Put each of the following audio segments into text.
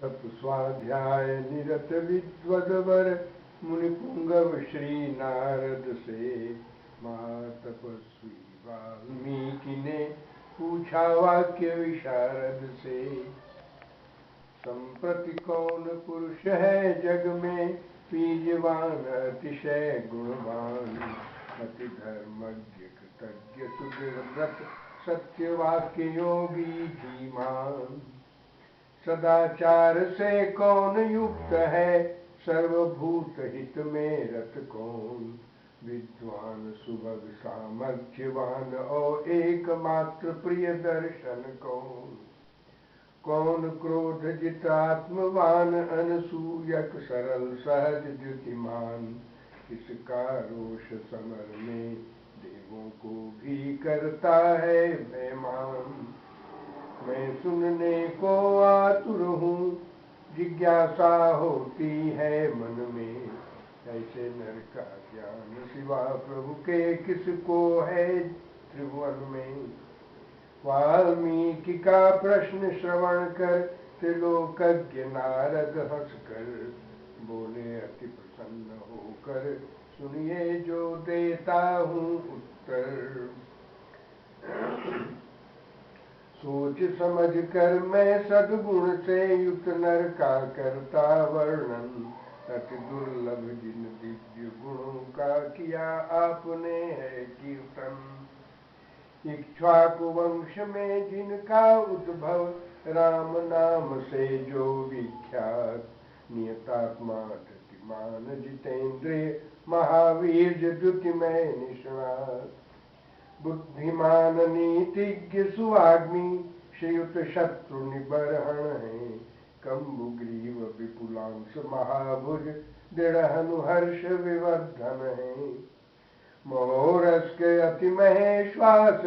तप स्वाध्याय निरत विद्वद्वर मुनि पुंगव श्री नारद से। महातपस्वी वाल्मीकि ने पूछा वाक्य विशारद से। संप्रति कौन पुरुष है जग में, बीजवान अतिशय गुणवान। अति धर्मज्ञ कृतज्ञ सुदृढ़ सत्य वाक्य योगी धीमान। सदाचार से कौन युक्त है, सर्वभूत हित में रत कौन। विद्वान सुभग सामर्थ्यवान और एकमात्र प्रिय दर्शन कौन। कौन क्रोध जित आत्मवान, अनसूयक सरल सहज द्युतिमान। किसका रोष समर में, देवों को भी करता है भयमान। मैं सुनने को आतुर हूँ, जिज्ञासा होती है मन में। ऐसे नर का ज्ञान सिवा प्रभु के किसको है त्रिभुवन में। वाल्मीकि का प्रश्न श्रवण कर, त्रिलोकज्ञ नारद हंसकर बोले अति प्रसन्न होकर। सुनिए जो देता हूँ उत्तर। सोच समझ कर मैं सद्गुण से युक्त नर का करता वर्णन। अति दुर्लभ जिन दिव्य गुणों का किया आपने है कीर्तन। इक्ष्वाकु वंश में जिनका उद्भव, राम नाम से जो विख्यात। नियतात्मा धृतिमान जितेंद्रिय, महावीर द्युतिमय निष्णात। बुद्धिमान नीतिज्ञ सुवाग्मी, श्रीयुत शत्रु निबरहण है। कम्बुग्रीव विपुलांश महाभुज, दृढ़ हनुहर्ष विवर्धन है। मोरस के अति महेश्वास,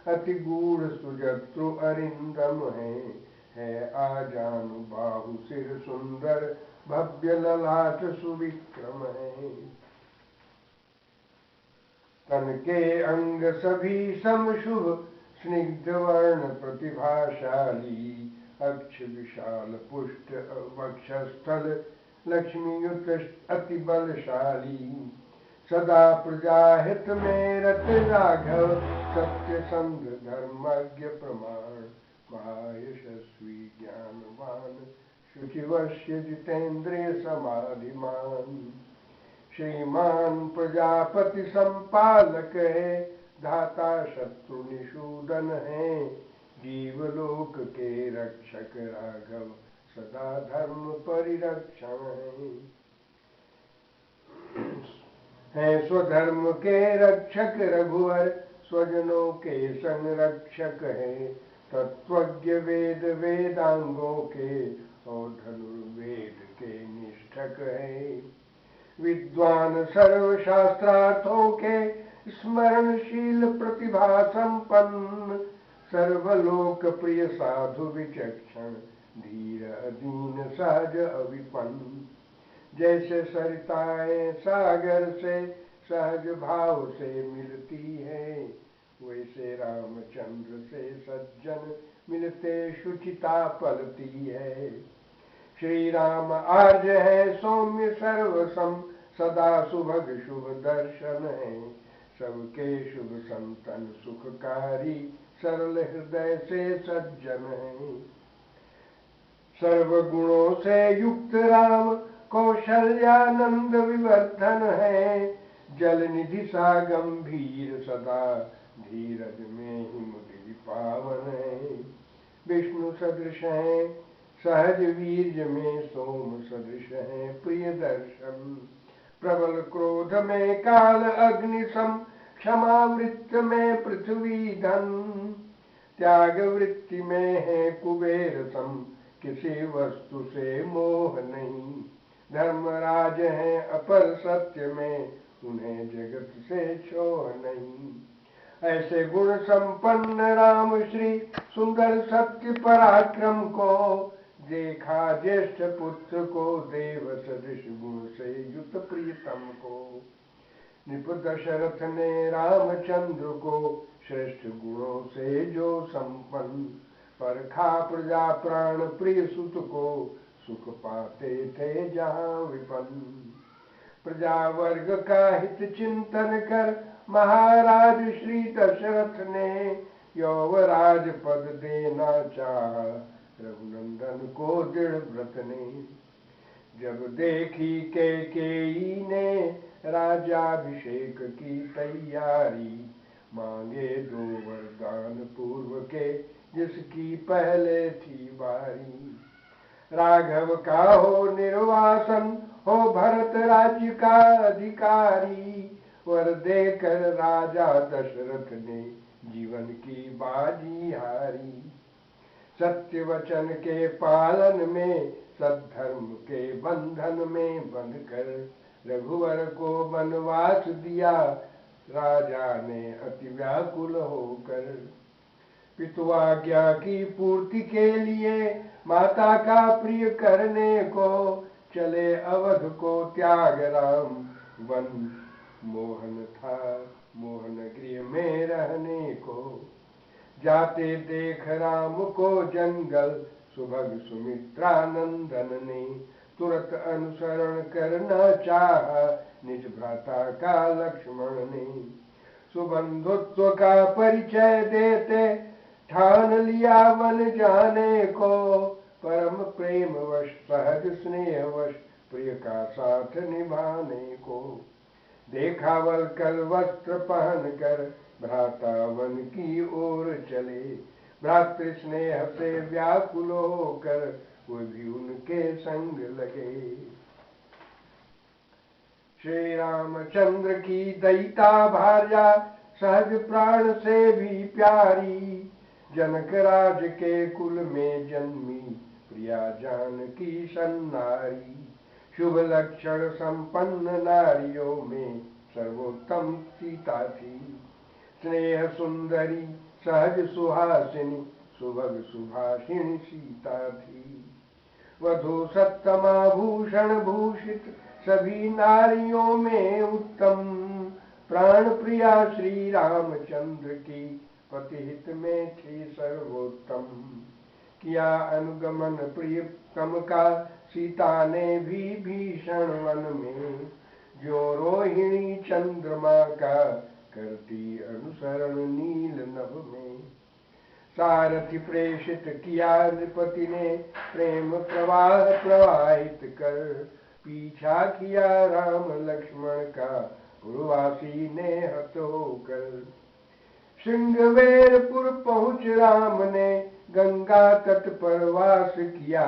अति गूढ़ सुजत्रु अरिंदम है आजानु बाहु सिर सुंदर, भव्य ललाट सुविक्रम है। तन के अंग सभी समशुभ, स्निग्ध वर्ण प्रतिभाशाली। अक्ष विशाल पुष्ट वक्षस्थल, लक्ष्मीयुत अति बलशाली। सदा प्रजाहित में रत राघव, सत्य संध धर्मज्ञ प्रमाण। महायशस्वी ज्ञानवान, शुचिवश्य जितेंद्रिय समाधिमान। श्रीमान प्रजापति संपालक है, धाता शत्रु निषूदन है। जीवलोक के रक्षक राघव, सदा धर्म परिरक्षण है स्वधर्म के रक्षक रघुवर, स्वजनों के संरक्षक है। तत्वज्ञ वेद वेदांगों के, और धनुर्वेद के निष्ठक है। विद्वान सर्वशास्त्रार्थों के, स्मरणशील प्रतिभा संपन्न। सर्वलोक प्रिय साधु विचक्षण, धीर अधीन सहज अविपन्न। जैसे सरिताएं सागर से, सहज भाव से मिलती है। वैसे रामचंद्र से सज्जन, मिलते शुचिता पलती है। श्री राम आर्ज है सौम्य सर्वसम, सदा सुभग शुभ दर्शन है। सबके शुभ संतन सुखकारी, सरल हृदय से सज्जन है। सर्व गुणों से युक्त राम, कौशल्यानंद विवर्धन है। जल निधि सा गंभीर सदा, धीरज में हिमगिरि पावन है। विष्णु सदृश है सहज वीर्य में, सोम सदृश है प्रिय दर्शन। प्रबल क्रोध में काल अग्नि सम, क्षमा वृत्त में पृथ्वी धन। त्याग वृत्ति में है कुबेर सम, किसी वस्तु से मोह नहीं। धर्मराज है अपर सत्य में, उन्हें जगत से छोह नहीं। ऐसे गुण संपन्न राम श्री, सुंदर सत्य पराक्रम को। देखा ज्येष्ठ पुत्र को, देव सदृश गुण से युत प्रियतम को। निप दशरथ ने रामचंद्र को, श्रेष्ठ गुणों से जो संपन्न। परखा प्रजा प्राण प्रिय सुत को, सुख पाते थे जहाँ विपन्न। प्रजा वर्ग का हित चिंतन कर महाराज श्री दशरथ ने यौवराज पद देना चाहा रघुनंदन को दृढ़ व्रत ने। जब देखी कैकेयी ने राजाभिषेक की तैयारी, मांगे 2 वरदान पूर्व के जिसकी पहले थी बारी। राघव का हो निर्वासन, हो भरत राज्य का अधिकारी, वर देकर राजा दशरथ ने जीवन की बाजी हारी। सत्य वचन के पालन में, सद्धर्म के बंधन में बंधकर रघुवर को वनवास दिया राजा ने अति व्याकुल होकर। पितुआज्ञा की पूर्ति के लिए माता का प्रिय करने को चले अवध को त्याग राम। वन मोहन था मोहन गृह में रहने को, जाते देख राम को जंगल सुभग सुमित्रा नंदन ने तुरंत अनुसरण करना चाहा निज भ्राता का लक्ष्मण ने। सुबंधुत्व का परिचय देते ठान लिया वन जाने को, परम प्रेम वश सहज स्नेह वश प्रिय का साथ निभाने को। देखा वल्कल वस्त्र पहन कर भ्राता वन की ओर चले, भ्रातृ स्नेह से व्याकुल होकर वो भी उनके संग लगे। श्री रामचंद्र की दयिता भार्या सहज प्राण से भी प्यारी, जनक राज के कुल में जन्मी प्रिया जानकी सन्नारी। शुभ लक्षण संपन्न नारियों में सर्वोत्तम सीता थी, स्नेह सुंदरी सहज सुहासिनी सुभग सुभाषिणी सीता थी। वधु सत्तमा भूषण भूषित सभी नारियों में उत्तम, प्राण प्रिया श्री रामचंद्र की पतिहित में थी सर्वोत्तम। किया अनुगमन प्रियतम का सीता ने भी भीषण वन में, जो रोहिणी चंद्रमा का करती अनुसरण नील नभ में। सारथी प्रेषित किया नृपति ने प्रेम प्रवाह प्रवाहित कर, पीछा किया राम लक्ष्मण का उर्वासी ने हत होकर। श्रृंगवेरपुर पहुँच राम ने गंगा तट पर वास किया,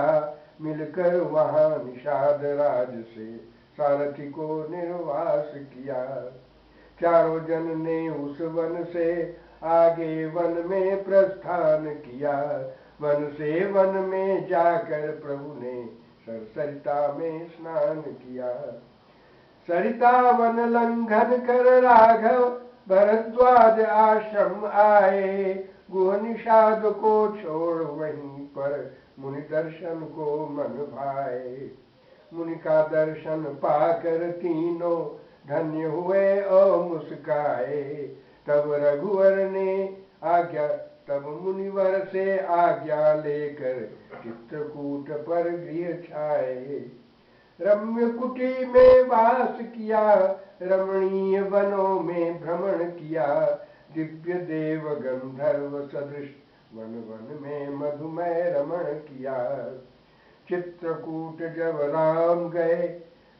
मिलकर वहाँ निषाद राज से सारथी को निर्वास किया। चारों जन ने उस वन से आगे वन में प्रस्थान किया, वन से वन में जाकर प्रभु ने सरिता में स्नान किया। सरिता वन लंघन कर राघव भरद्वाज आश्रम आए, गुह निषाद को छोड़ वहीं पर मुनि दर्शन को मन भाए। मुनि का दर्शन पाकर तीनों धन्य हुए और मुस्काए, तब रघुवर ने आज्ञा तब मुनिवर से आज्ञा लेकर चित्रकूट पर गृह छाए। रम्य कुटी में वास किया, रमणीय वनों में भ्रमण किया, दिव्य देव गंधर्व सदृश वन वन में मधुमय रमण किया। चित्रकूट जब राम गए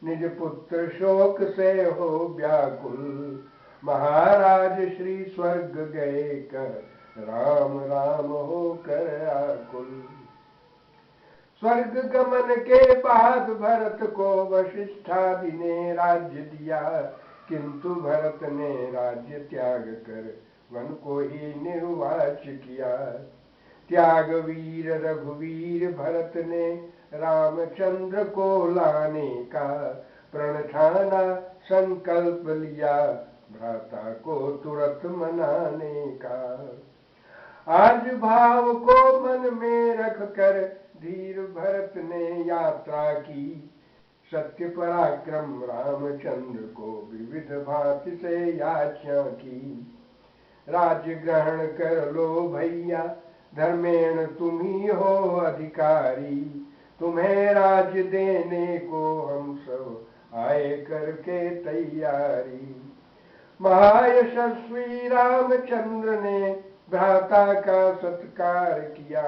निज पुत्र शोक से हो व्याकुल, महाराज श्री स्वर्ग गए कर राम राम होकर आकुल। स्वर्ग गमन के बाद भरत को वशिष्ठादि ने राज्य दिया, किंतु भरत ने राज्य त्याग कर वन को ही निर्वाच किया। त्याग वीर रघुवीर भरत ने रामचंद्र को लाने का, प्रण ठाना संकल्प लिया भ्राता को तुरंत मनाने का। आज भाव को मन में रख कर धीर भरत ने यात्रा की, सत्य पराक्रम रामचंद्र को विविध भांति से याचना की। राज्य ग्रहण कर लो भैया, धर्मेण तुम ही हो अधिकारी, तुम्हें राज्य देने को हम सब आए करके तैयारी। महायशस्वी रामचंद्र ने भ्राता का सत्कार किया,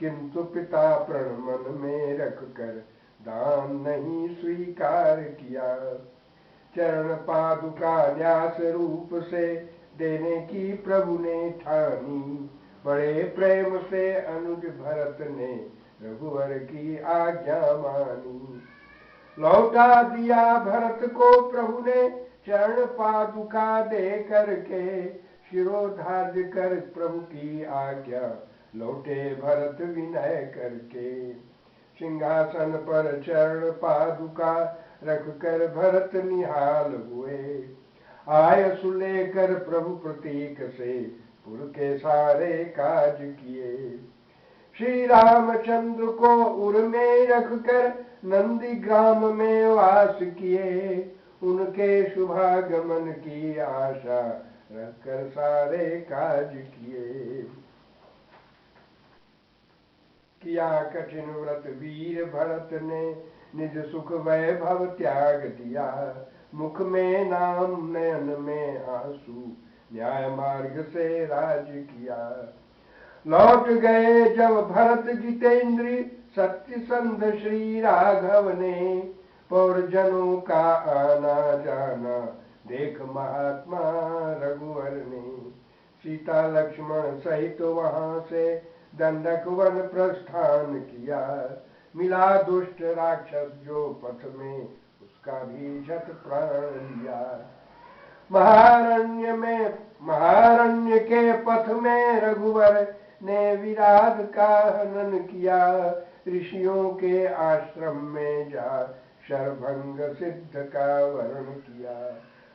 किंतु पिता प्रण मन में रख कर दान नहीं स्वीकार किया। चरण पादुका न्यास रूप से देने की प्रभु ने ठानी, बड़े प्रेम से अनुज भरत ने रघुवर की आज्ञा मानी। लौटा दिया भरत को प्रभु ने चरण पादुका दे करके, शिरोधार्य कर प्रभु की आज्ञा लौटे भरत विनय करके। सिंहासन पर चरण पादुका रख कर भरत निहाल हुए, आय सुलेकर प्रभु प्रतीक से पुर के सारे काज किए। श्री रामचंद्र को उर में रख कर नंदी ग्राम में वास किए, उनके शुभागमन की आशा रखकर सारे काज किए। किया कठिन व्रत वीर भरत ने निज सुख वैभव त्याग दिया, मुख में नाम नयन में आंसू न्याय मार्ग से राज किया। लौट गए जब भरत जितेंद्री सत्य संध श्री राघव ने, पौरजनों का आना जाना देख महात्मा रघुवर ने। सीता लक्ष्मण सहित वहां से दंडक वन प्रस्थान किया, मिला दुष्ट राक्षस जो पथ में उसका भी झट प्राण लिया। महारण्य के पथ में रघुवर ने विराट का हनन किया, ऋषियों के आश्रम में जा शरभंग सिद्ध का वर्ण किया।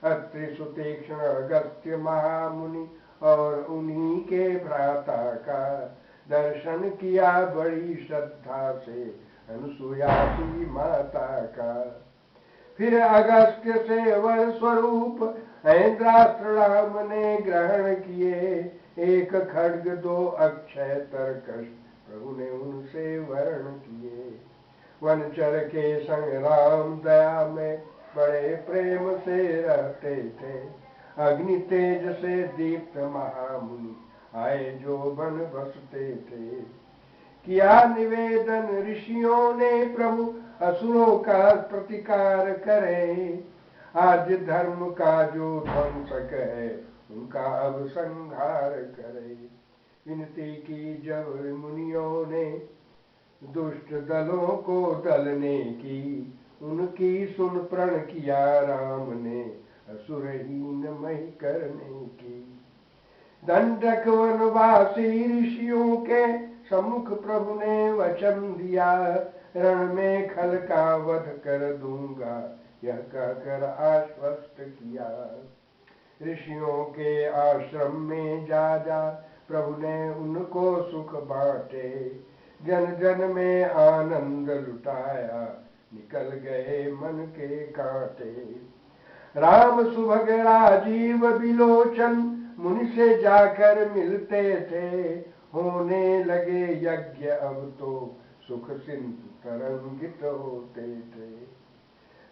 अत्रि सुतीक्ष्ण अगस्त्य महामुनि और उन्हीं के भ्राता का दर्शन किया बड़ी श्रद्धा से अनुसुया की माता का। फिर अगस्त्य से वर स्वरूप ऐन्द्रास्त्र राम ने ग्रहण किए, एक खड्ग दो अक्षय तरकश प्रभु ने उनसे वर्ण किए। वनचर के संग राम दया में बड़े प्रेम से रहते थे, अग्नि तेज से दीप्त महामुनि आए जो बन बसते थे। किया निवेदन ऋषियों ने प्रभु असुरों का प्रतिकार करे, आज धर्म का जो ध्वंसक है उनका अब संहार करे। विनती की जब मुनियों ने दुष्ट दलों को दलने की, उनकी सुन प्रण किया राम ने असुरहीन मही करने की। दंडक वनवासी ऋषियों के सम्मुख प्रभु ने वचन दिया, रण में खल का वध कर दूंगा यह कहकर आश्वस्त किया। ऋषियों के आश्रम में जा जा प्रभु ने उनको सुख बांटे, जन जन में आनंद लुटाया निकल गए मन के कांटे। राम सुभग राजीव बिलोचन मुनि से जाकर मिलते थे, होने लगे यज्ञ अब तो सुख सिंधु तरंगित होते थे।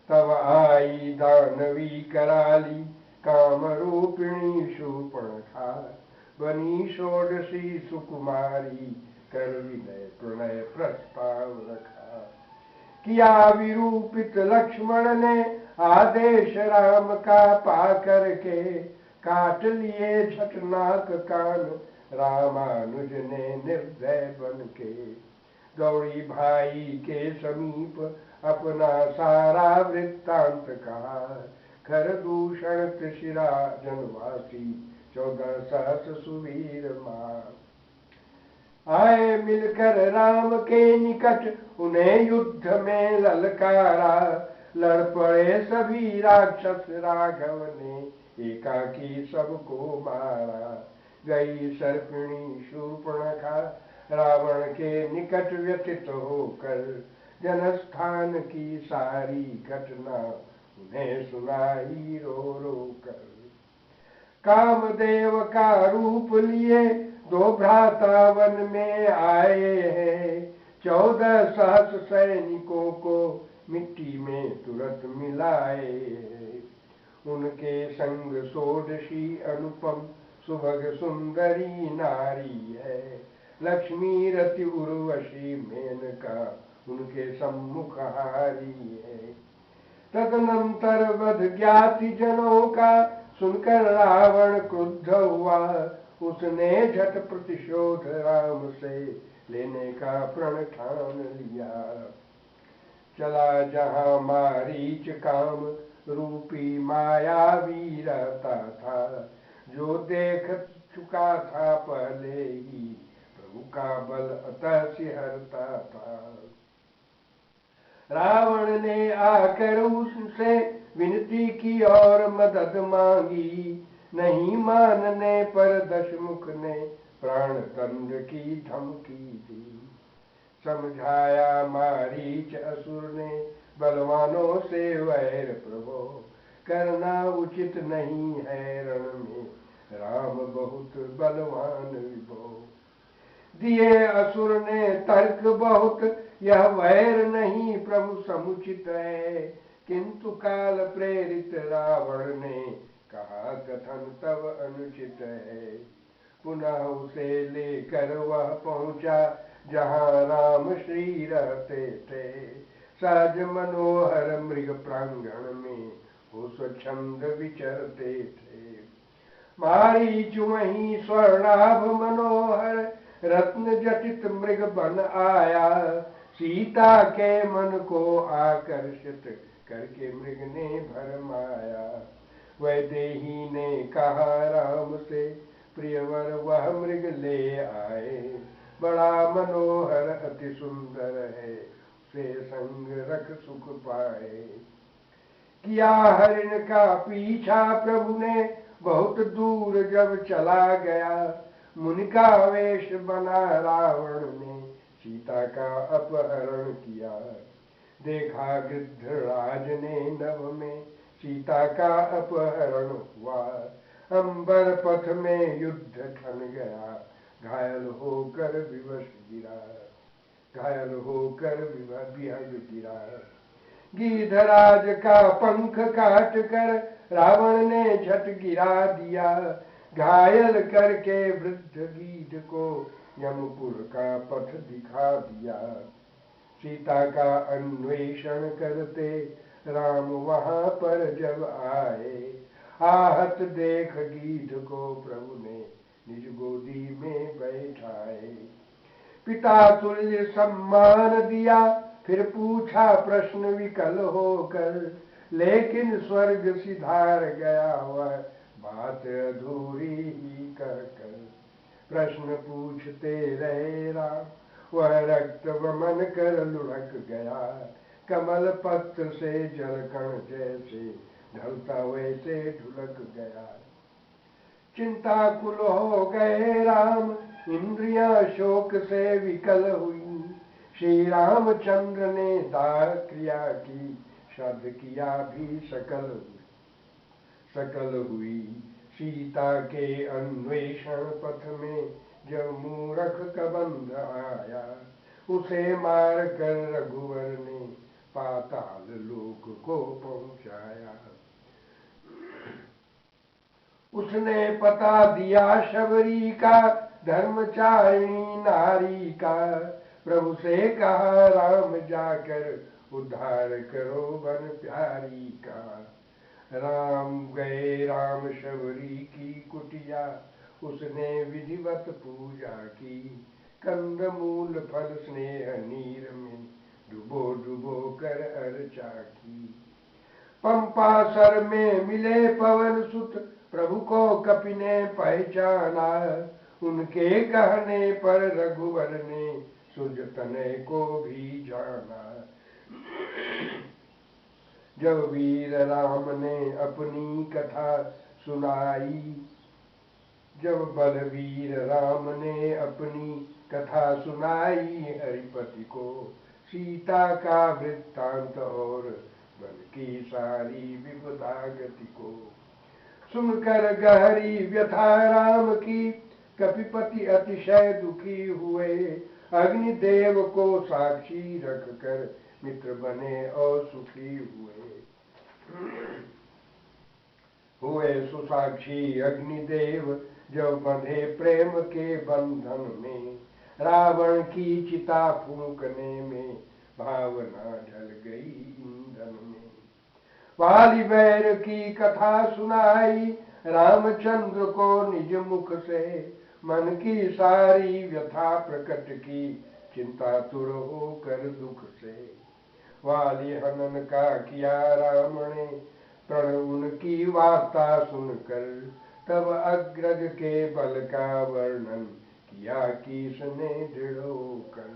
तब आई दानवी कराली काम रूपिणी शूर्पणखा, बनी षोडशी सुकुमारी कर विनय प्रणय प्रस्ताव रखा। किया विरूपित लक्ष्मण ने आदेश राम का पा करके, काट लिए झटनाक कान रामानुज ने निर्दय बन के। गौरी भाई के समीप अपना सारा वृत्तांत कहा, खर दूषण त्रिशिरा जनवासी 14 सहस सुवीर मां। आए मिलकर राम के निकट उन्हें युद्ध में ललकारा, लड़ पड़े सभी राक्षस राघव ने एकाकी सबको मारा। गई सर्पिणी शूर्पणखा रावण के निकट व्यथित होकर, जनस्थान की सारी घटना उन्हें सुनाई रो रो कर। कामदेव का रूप लिए दो भ्राता वन में आए हैं, 14 सहस्र सैनिकों को मिट्टी में तुरंत मिलाए। उनके संग षोडशी अनुपम सुभग सुंदरी नारी है। लक्ष्मी रति उर्वशी मेनका उनके सम्मुख हारी है। तदनंतर वध ज्ञाति जनों का सुनकर रावण क्रुद्ध हुआ। उसने झट प्रतिशोध राम से लेने का प्रण ठान लिया। चला जहां मारीच काम रूपी मायावी रहता था। जो देख चुका था पहले ही प्रभु का बल अतः सिहरता था। रावण ने आकर उससे विनती की और मदद मांगी। नहीं मानने पर दशमुख ने प्राण दंड की धमकी दी। समझाया मारीच असुर ने बलवानों से वैर प्रभो। करना उचित नहीं है रण में राम बहुत बलवान विभो। दिए असुर ने तर्क बहुत यह वैर नहीं प्रभु समुचित है। किंतु काल प्रेरित रावण ने कहा कथन तब अनुचित है। पुनः उसे लेकर वह पहुंचा जहां राम श्री रहते थे। सहज मनोहर मृग प्रांगण में वो स्वच्छंद विचरते थे। मारीच वहीं स्वर्णाभ मनोहर रत्न जटित मृग बन आया। सीता के मन को आकर्षित करके मृग ने भरमाया। वैदेही ने कहा राम से प्रियवर वह मृग ले आए। बड़ा मनोहर अति सुंदर है से संग रख सुख पाए। किया हरिण का पीछा प्रभु ने बहुत दूर जब चला गया। मुनि का वेश बना रावण ने सीता का अपहरण किया। देखा गृद्धराज ने नभ में सीता का अपहरण हुआ। अंबर पथ में युद्ध ठन गया। घायल होकर विवश गिरा। घायल होकर विहग गिरा। गिधराज का पंख काट कर रावण ने झट गिरा दिया। घायल करके वृद्ध गीध को यमपुर का पथ दिखा दिया। सीता का अन्वेषण करते राम वहां पर जब आए। आहत देख गीध को प्रभु ने निज गोदी में बैठाए। पिता तुल्य सम्मान दिया फिर पूछा प्रश्न विकल होकर। लेकिन स्वर्ग सिधार गया वह बात अधूरी ही कहकर। प्रश्न पूछते रहे राम वह रक्त वमन कर लुढ़क गया। कमल पत्र से जलकण जैसे ढलता वैसे ढुलक गया। चिंताकुल हो गए राम इंद्रियां शोक से विकल हुई। श्री रामचंद्र ने दाह क्रिया की श्राद्ध किया भी सकल हुई। सीता के अन्वेषण पथ में जब मूरख कबंध आया। उसे मार कर रघुवर ने पाताल लोक को पहुंचाया। उसने पता दिया शबरी का धर्मचारिणी नारी का। प्रभु से कहा राम जाकर उद्धार करो बन प्यारी का। राम गए राम शबरी की कुटिया। उसने विधिवत पूजा की। कंद मूल फल स्नेह नीर में डुबो डुबो कर अर्चा की। पंपासर में मिले पवन सुत प्रभु को कपि ने पहचाना। उनके कहने पर रघुवर ने सूर्य तनय को भी जाना। जब वीर राम ने अपनी कथा सुनाई। जब बलवीर राम ने अपनी कथा सुनाई हरिपति को। सीता का वृत्तांत और बल की सारी विपदा गति को। सुनकर गहरी व्यथा राम की कपिपति अतिशय दुखी हुए। अग्निदेव को साक्षी रखकर मित्र बने और सुखी हुए सुसाक्षी अग्निदेव जब बंधे प्रेम के बंधन में। रावण की चिता फूंकने में भावना ढल गई ईंधन में। वाली बैर की कथा सुनाई रामचंद्र को निज मुख से। मन की सारी व्यथा प्रकट की चिंता तुर होकर दुख से। वाली हनन का किया राम ने प्रण उनकी वार्ता सुनकर। तब अग्रज के बल का वर्णन किया किसने दृढ़ होकर।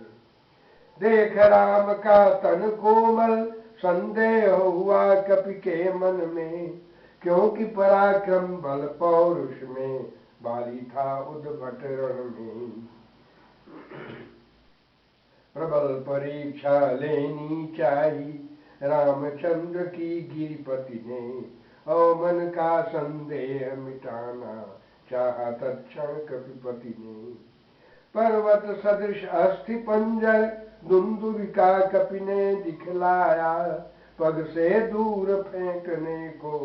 देख राम का तन कोमल संदेह हुआ कपि के मन में। क्योंकि पराक्रम बल पौरुष में बाली था उद्भट रण में। प्रबल परीक्षा लेनी चाही रामचंद्र की गिरिपति ने। और मन का संदेह मिटाना चाहा तत्क्षण कपिपति ने। पर्वत सदृश अस्थि पंजर दुंदुभिका कपि ने दिखलाया। पग से दूर फेंकने को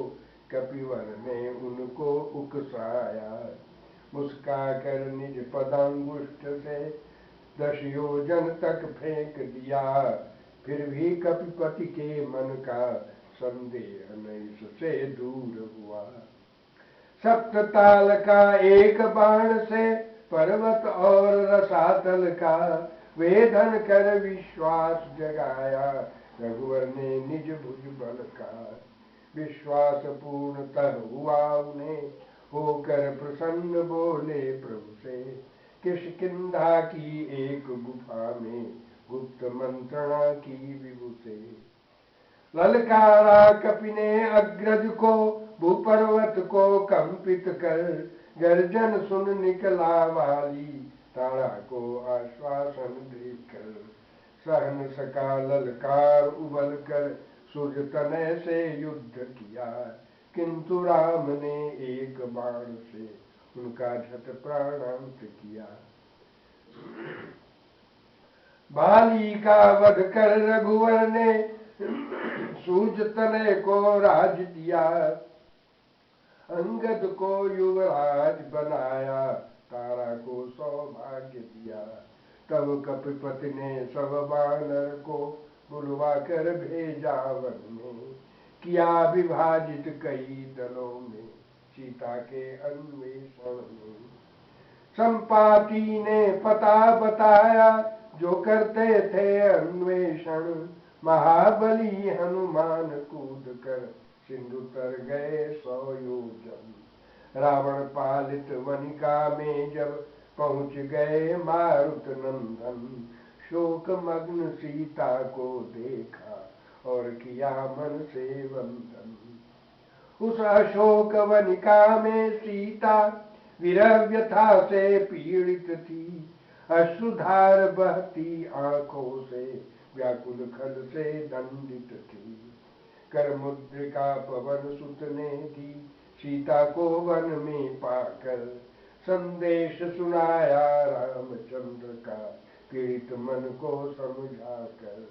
कपिवर ने उनको उकसाया। मुस्का कर निज पदांगुष्ठ से 10 योजन तक फेंक दिया। फिर भी कपिपति के मन का संदेह नहीं से दूर हुआ। सप्तताल का एक बाण से पर्वत और रसातल का वेदन कर विश्वास जगाया। रघुवर ने निज भुज बल का। विश्वास पूर्णतः हुआ उन्हें होकर प्रसन्न बोले प्रभु से। किष्किंधा की एक गुफा में गुप्त मंत्रणा की विभु से। ललकारा कपि ने अग्रज को भूपर्वत को कंपित कर। गर्जन सुन निकला वाली तारा को आश्वासन देकर। सहन सका ललकार उबल कर सूर्य तनय से युद्ध किया। किंतु राम ने एक बाण से उनका झट प्राणांत किया। बाली का वध कर रघुवर ने सूर्य तनय को राज दिया। अंगद को युवराज बनाया तारा को सौभाग्य दिया। तब कपिपति ने सब वानर को बुलवा कर भेजा वन में। किया विभाजित कई दलों में सीता के अन्वेषण में। संपाति ने पता बताया जो करते थे अन्वेषण। महाबली हनुमान कूद कर सिंधु तर गए 100 योजन। रावण पालित वनिका में जब पहुंच गए मारुत नंदन। शोक मग्न सीता को देखा और किया मन से वंदन। उस अशोक वनिका में सीता विरह व्यथा से पीड़ित थी। अश्रुधार बहती आंखों से व्याकुल खल से दंडित थी। कर मुद्रिका पवन सुत ने दी सीता को वन में पाकर। संदेश सुनाया रामचंद्र का पीड़ित मन को समझाकर।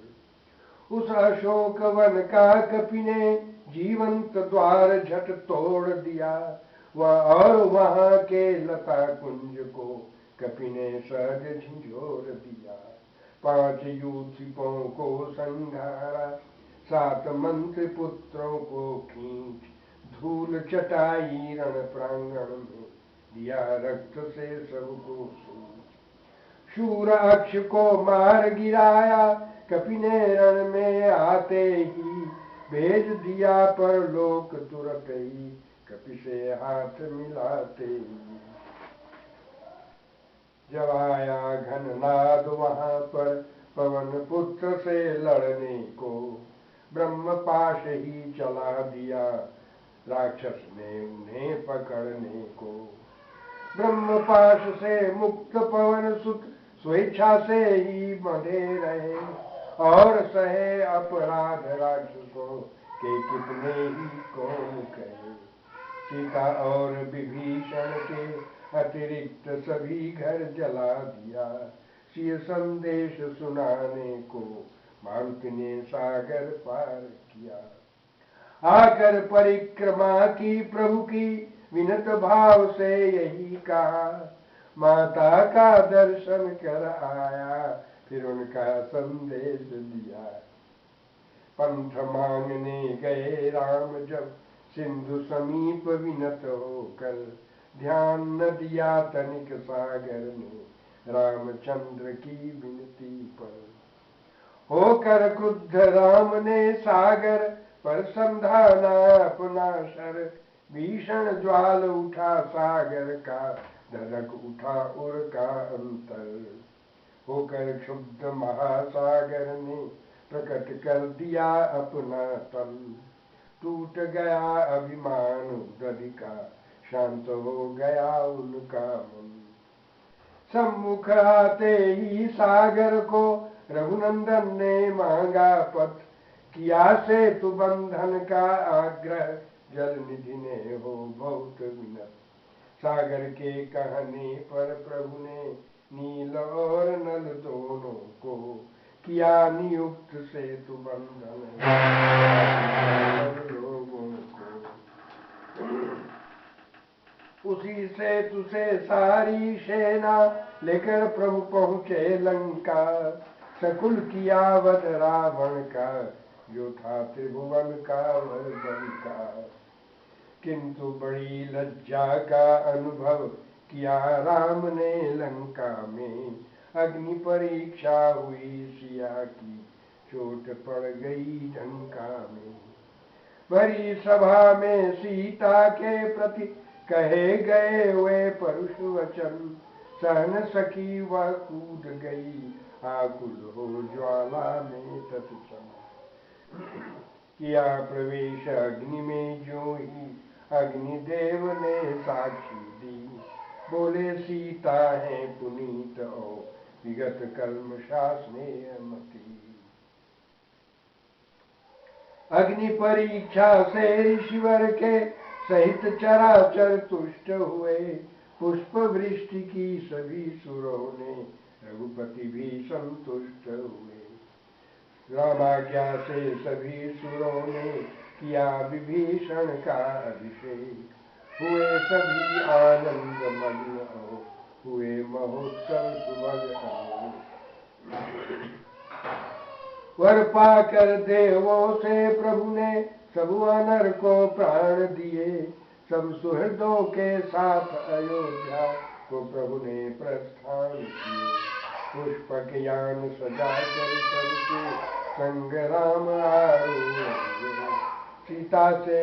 उस अशोक वन का कपि ने जीवंत द्वार झट तोड़ दिया। और वहां के लता कुंज को कपि ने सहज झिझोर दिया। 5 यूथिपों को संघारा 7 मंत्री पुत्रों को खींच। धूल चटाई रण प्रांगण में दिया रक्त से सबको सूझ। शूर अक्ष को मार गिराया कपि ने रण में आते ही। भेज दिया पर लोक तुरत ही कपि से हाथ मिलाते ही। जब आया घननाद वहां पर पवन पुत्र से लड़ने को। ब्रह्म पाश ही चला दिया राक्षस ने उन्हें पकड़ने को। ब्रह्म पाश से मुक्त पवन सुत स्वेच्छा से ही बंधे रहे। और सहे अपराध राक्षसों के कितने ही कौन कहे। सीता और विभीषण के अतिरिक्त सभी घर जला दिया। सिय संदेश सुनाने को मारुति ने सागर पार किया। आकर परिक्रमा की प्रभु की विनत भाव से यही कहा, माता का दर्शन कर आया, फिर उनका संदेश दिया। पंथ मांगने गए राम जब सिंधु समीप विनत होकर, ध्यान न दिया तनिक सागर ने रामचंद्र की विनती पर। होकर क्रुद्ध राम ने सागर पर संधाना अपना शर, भीषण ज्वाल उठा सागर का, धधक उठा उर का अंतर। होकर क्षुब्ध महासागर ने प्रकट कर दिया अपना तल, टूट गया अभिमान उदधि का, शांत हो गया उनका मन। सम्मुख आते ही सागर को रघुनंदन ने मांगा पथ, किया सेतु बंधन का आग्रह, जल निधि ने हो बहुत विनत। सागर के कहने पर प्रभु ने नील और नल दोनों को, किया नियुक्त सेतु बंधन लोगों को। उसी सेतु से सारी सेना लेकर प्रभु पहुँचे लंका, सकुल किया वध रावण का, जो था त्रिभुवन का वर्धन का। किंतु बड़ी लज्जा का अनुभव किया राम ने लंका में, अग्नि परीक्षा हुई सिया की, चोट पड़ गई ढंका में। बड़ी सभा में सीता के प्रति कहे गए वे परुष वचन, सहन सकी वह कूद गई, आकुल हो ज्वाला में तत्क्षण। किया प्रवेश अग्नि में जो ही, अग्निदेव ने साक्षी दी, बोले सीता है पुनीत और विगत कर्म शासने मती। अग्नि परीक्षा से ऋषिवर के सहित चराचर तुष्ट हुए, पुष्प वृष्टि की सभी सुरों ने, रघुपति भी संतुष्ट हुए। रामाज्ञा से सभी सुरों ने किया विभीषण का अभिषेक, हुए सभी आनंद मग्न हुए महोत्सव सुभग। वर पाकर देवों से प्रभु ने सब वानर को प्राण दिए, सब सुहृदों के साथ अयोध्या को प्रभु ने प्रस्थान किए। पुष्पक यान सजा कर सबके संग राम आरूढ़, सीता से